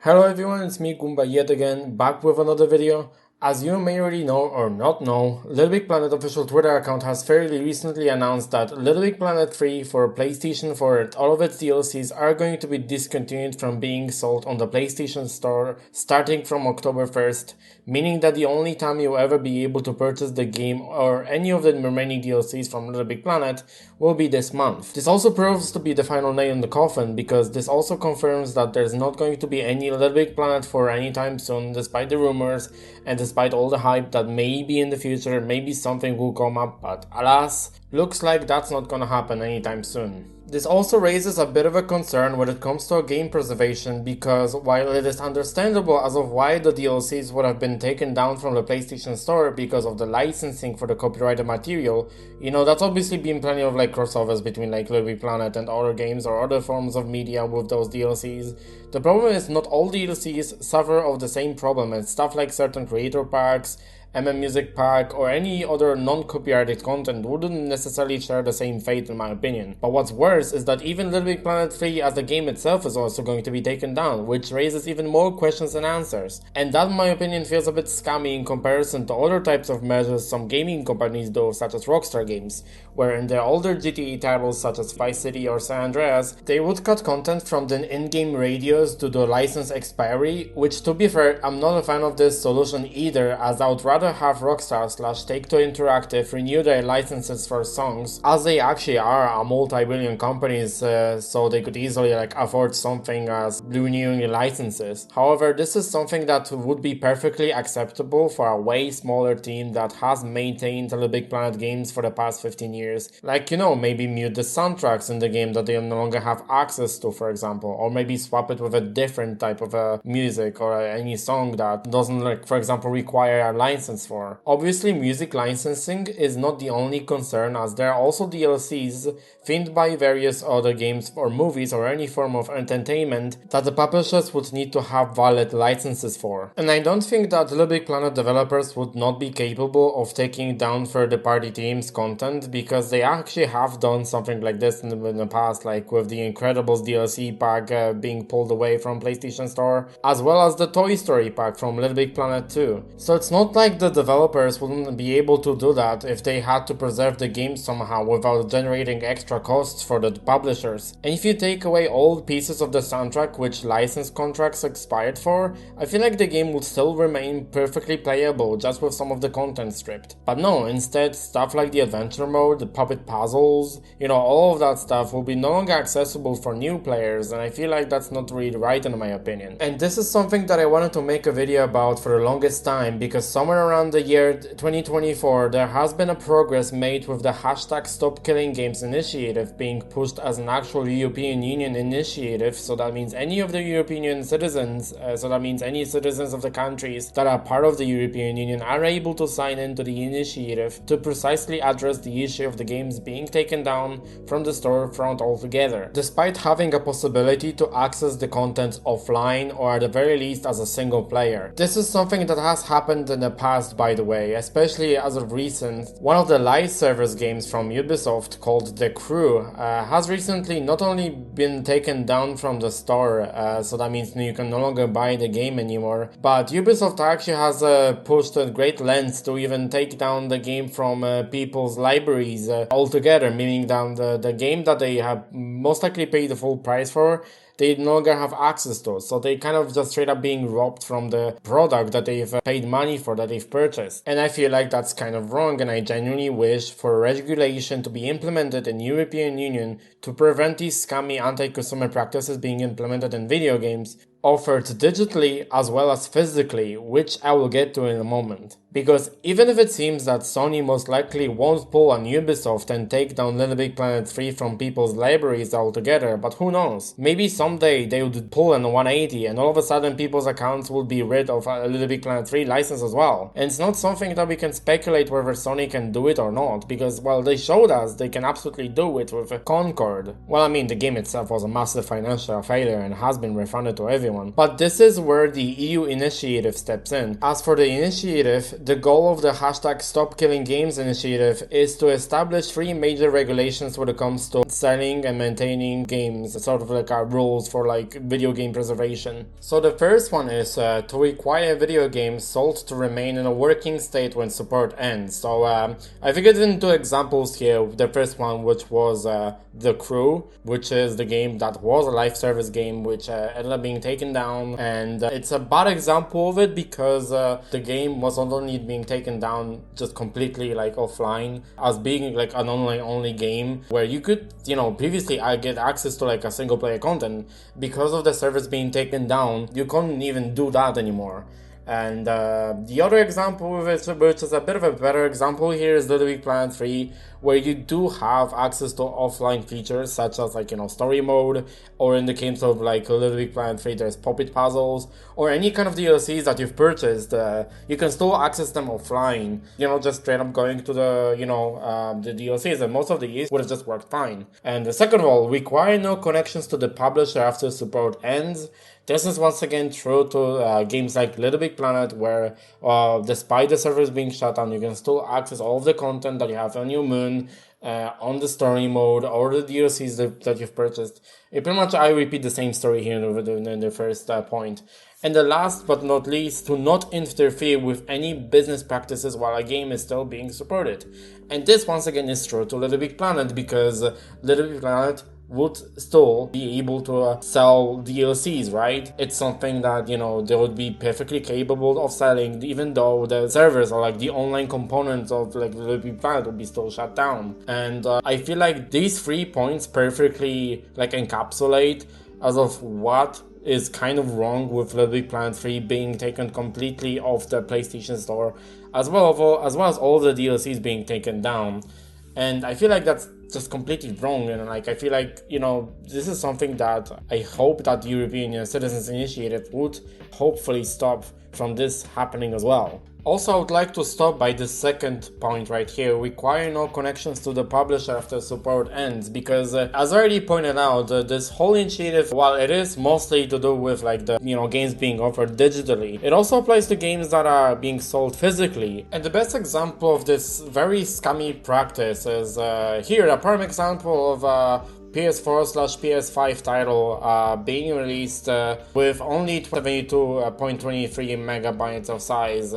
Hello everyone, it's me Goomba yet again, back with another video. As you may already know or not know, Little Big Planet official Twitter account has fairly recently announced that Little Big Planet 3 for PlayStation 4 and all of its DLCs are going to be discontinued from being sold on the PlayStation Store starting from October 1st, meaning that the only time you'll ever be able to purchase the game or any of the remaining DLCs from Little Big Planet will be this month. This also proves to be the final nail in the coffin because this also confirms that there's not going to be any Little Big Planet 4 anytime soon, despite the rumors and despite all the hype that maybe in the future maybe something will come up, but alas, looks like that's not gonna happen anytime soon. This also raises a bit of a concern when it comes to game preservation because while it is understandable as of why the DLCs would have been taken down from the PlayStation Store because of the licensing for the copyrighted material, that's obviously been plenty of crossovers between Little Big Planet and other games or other forms of media with those DLCs. The problem is not all DLCs suffer of the same problem, and stuff like certain creator packs, Music Pack, or any other non-copyrighted content wouldn't necessarily share the same fate in my opinion. But what's worse is that even Little Big Planet 3 as the game itself is also going to be taken down, which raises even more questions than answers. And that in my opinion feels a bit scummy in comparison to other types of measures some gaming companies do, such as Rockstar Games, where in their older GTA titles such as Vice City or San Andreas, they would cut content from the in-game radios to the license expiry, which to be fair, I'm not a fan of this solution either, as I would rather have Rockstar / Take-Two Interactive renew their licenses for songs, as they actually are a multi-billion companies, so they could easily afford something as renewing licenses. However, this is something that would be perfectly acceptable for a way smaller team that has maintained Little Big Planet games for the past 15 years. Maybe mute the soundtracks in the game that they no longer have access to, for example, or maybe swap it with a different type of music or any song that doesn't, for example, require a license for. Obviously, music licensing is not the only concern, as there are also DLCs themed by various other games or movies or any form of entertainment that the publishers would need to have valid licenses for. And I don't think that Little Big Planet developers would not be capable of taking down third-party teams' content, because they actually have done something like this in the past, like with the Incredibles DLC pack being pulled away from PlayStation Store, as well as the Toy Story pack from Little Big Planet 2. So it's not like the developers wouldn't be able to do that if they had to preserve the game somehow without generating extra costs for the publishers. And if you take away all pieces of the soundtrack which license contracts expired for, I feel like the game would still remain perfectly playable just with some of the content stripped. But no, instead stuff like the adventure mode, the puppet puzzles, all of that stuff will be no longer accessible for new players, and I feel like that's not really right in my opinion. And this is something that I wanted to make a video about for the longest time, because somewhere around the year 2024 there has been a progress made with the hashtag STOPKILLINGGAMES initiative being pushed as an actual European Union initiative, so that means any of the European citizens, so that means any citizens of the countries that are part of the European Union are able to sign into the initiative to precisely address the issue of the games being taken down from the storefront altogether, despite having a possibility to access the content offline or at the very least as a single player. This is something that has happened in the past, by the way, especially as of recent. One of the live service games from Ubisoft called The Crew has recently not only been taken down from the store, so that means you can no longer buy the game anymore, but Ubisoft actually has pushed a great lengths to even take down the game from people's libraries altogether, meaning that the game that they have most likely paid the full price for, they no longer have access to, so they kind of just straight up being robbed from the product that they've paid money for, that they've purchased. And I feel like that's kind of wrong, and I genuinely wish for regulation to be implemented in European Union to prevent these scammy anti-consumer practices being implemented in video games, offered digitally as well as physically, which I will get to in a moment. Because even if it seems that Sony most likely won't pull on Ubisoft and take down Little Big Planet 3 from people's libraries altogether, but who knows? Maybe someday they would pull an 180 and all of a sudden people's accounts will be rid of a Little Big Planet 3 license as well. And it's not something that we can speculate whether Sony can do it or not, because, well, they showed us they can absolutely do it with Concord. Well, I mean, the game itself was a massive financial failure and has been refunded to everyone, everyone. But this is where the EU initiative steps in. As for the initiative, the goal of the hashtag #StopKillingGames initiative is to establish 3 major regulations when it comes to selling and maintaining games, sort of like our rules for like video game preservation. So the first one is to require video games sold to remain in a working state when support ends. So I figured into examples here. The first one, which was The Crew, which is the game that was a live service game which ended up being taken down, and it's a bad example of it because the game was not only being taken down just completely like offline as being like an online only game where you could, you know, previously get access to like a single player content. Because of the servers being taken down, you couldn't even do that anymore. And the other example of it, which is a bit of a better example here, is Little Big Planet 3, where you do have access to offline features such as like, you know, story mode, or in the case of like Little Big Planet 3, there's puppet puzzles, or any kind of DLCs that you've purchased. You can still access them offline, you know, just straight up going to the, you know, the DLCs, and most of these would have just worked fine. And the second of all, require no connections to the publisher after support ends. This is once again true to games like Little Big Planet, where despite the servers being shut down, you can still access all of the content that you have on your Moon, on the story mode, or the DLCs that you've purchased. Pretty much I repeat the same story here in the first point. And the last but not least, to not interfere with any business practices while a game is still being supported. And this once again is true to Little Big Planet, because Little Big Planet would still be able to sell DLCs, right? It's something that, you know, they would be perfectly capable of selling, even though the servers or like the online components of like the Little Big Planet would be still shut down. And I feel like these 3 points perfectly like encapsulate as of what is kind of wrong with Little Big Planet 3 being taken completely off the PlayStation Store, as well as all the DLCs being taken down. And I feel like that's just completely wrong, and like I feel like, you know, this is something that I hope that the European Citizens Initiative would hopefully stop from this happening as well. Also, I would like to stop by the second point right here, require no connections to the publisher after support ends, because as I already pointed out, this whole initiative, while it is mostly to do with like the, you know, games being offered digitally, it also applies to games that are being sold physically. And the best example of this very scummy practice is here, a prime example of PS4/PS5 title being released with only 72.23 megabytes of size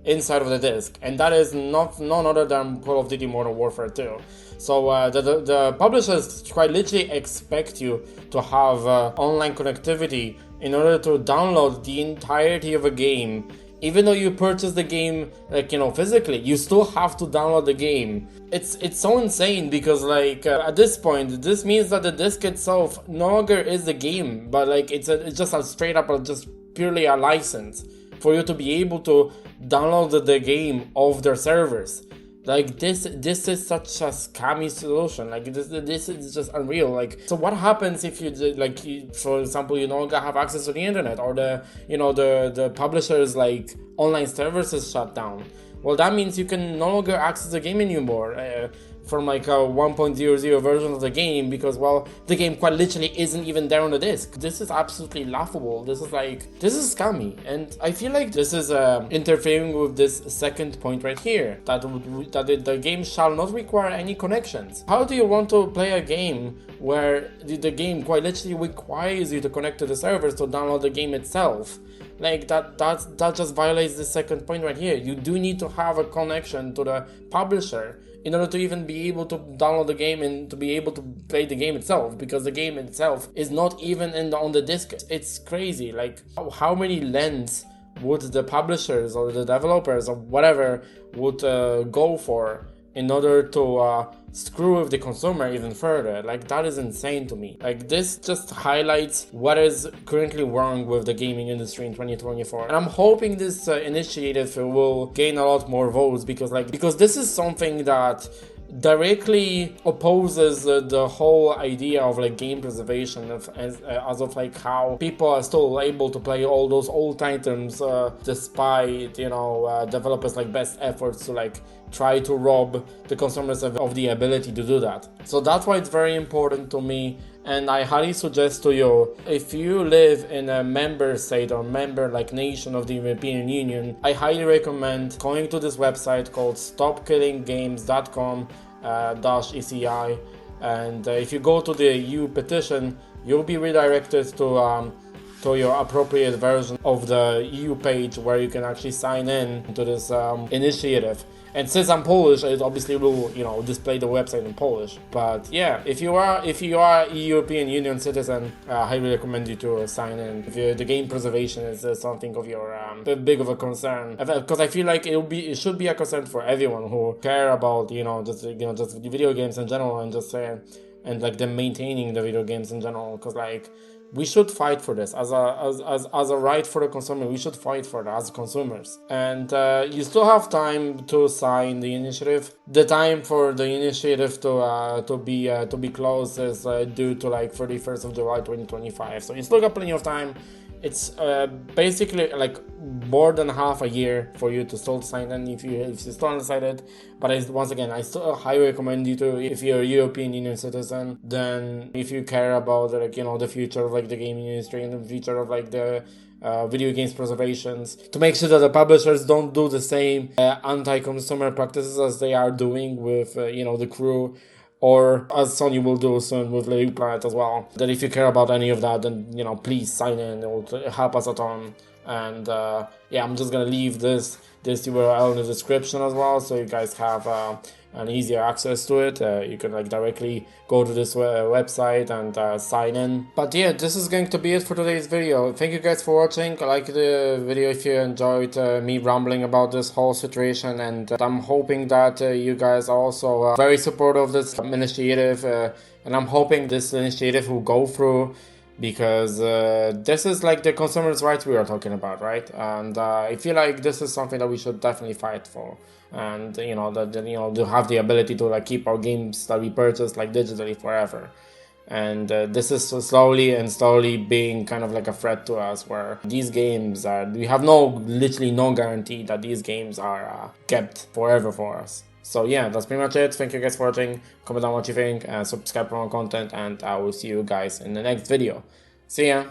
inside of the disc, and that is none other than Call of Duty Modern Warfare 2. So the publishers quite literally expect you to have online connectivity in order to download the entirety of a game. Even though you purchase the game, like, you know, physically, you still have to download the game. It's so insane, because like at this point, this means that the disc itself no longer is the game, but like it's just a straight up just purely a license for you to be able to download the game off their servers. Like this is such a scammy solution. Like this is just unreal. Like, so what happens if for example, you no longer have access to the internet, or the publisher's like online servers is shut down? Well, that means you can no longer access the game anymore from like a 1.00 version of the game, because, well, the game quite literally isn't even there on the disc. This is absolutely laughable. This is scammy, and I feel like this is interfering with this second point right here, that the game shall not require any connections. How do you want to play a game where the game quite literally requires you to connect to the servers to download the game itself? Like that just violates the second point right here. You do need to have a connection to the publisher in order to even be able to download the game and to be able to play the game itself, because the game itself is not even on the disc. It's crazy. Like, how many lengths would the publishers or the developers or whatever would go for in order to screw with the consumer even further? Like, that is insane to me. Like, this just highlights what is currently wrong with the gaming industry in 2024. And I'm hoping this initiative will gain a lot more votes, because this is something that directly opposes the whole idea of like game preservation as of like how people are still able to play all those old items despite developers like best efforts to try to rob the consumers of the ability to do that. So that's why it's very important to me, and I highly suggest to you, if you live in a member state or member like nation of the European Union, I highly recommend going to this website called STOPKILLINGGAMES.com -ECI, and if you go to the EU petition, you'll be redirected to your appropriate version of the EU page where you can actually sign in to this initiative. And since I'm Polish, it obviously will, display the website in Polish. But yeah, if you are a European Union citizen, I highly recommend you to sign in. If the game preservation is something of your big of a concern, because I feel like it should be a concern for everyone who care about just video games in general, and just and like them maintaining the video games in general, because like we should fight for this as a right for the consumer. We should fight for that as consumers. And you still have time to sign the initiative. The time for the initiative to be closed is due to like 31st of July 2025. So you still got plenty of time. It's basically like more than half a year for you to still sign in if you're still undecided. But once again, I still highly recommend you to, if you're a European Union citizen, then if you care about the future of like the gaming industry and the future of like the video games preservations, to make sure that the publishers don't do the same anti-consumer practices as they are doing with the Crew, or as Sony will do soon with Little Big Planet as well. That if you care about any of that, then please sign in. It will help us a ton. And yeah, I'm just gonna leave this URL in the description as well, so you guys have an easier access to it. You can like directly go to this website and sign in. But yeah, this is going to be it for today's video. Thank you guys for watching. Like the video if you enjoyed me rambling about this whole situation, and I'm hoping that you guys are also very supportive of this initiative, and I'm hoping this initiative will go through, because this is like the consumers' rights we are talking about, right? And I feel like this is something that we should definitely fight for, and to have the ability to like keep our games that we purchase like digitally forever. And this is slowly being kind of like a threat to us, where these games we have literally no guarantee that these games are kept forever for us. So yeah, that's pretty much it. Thank you guys for watching. Comment down what you think, and subscribe for more content, and I will see you guys in the next video. See ya!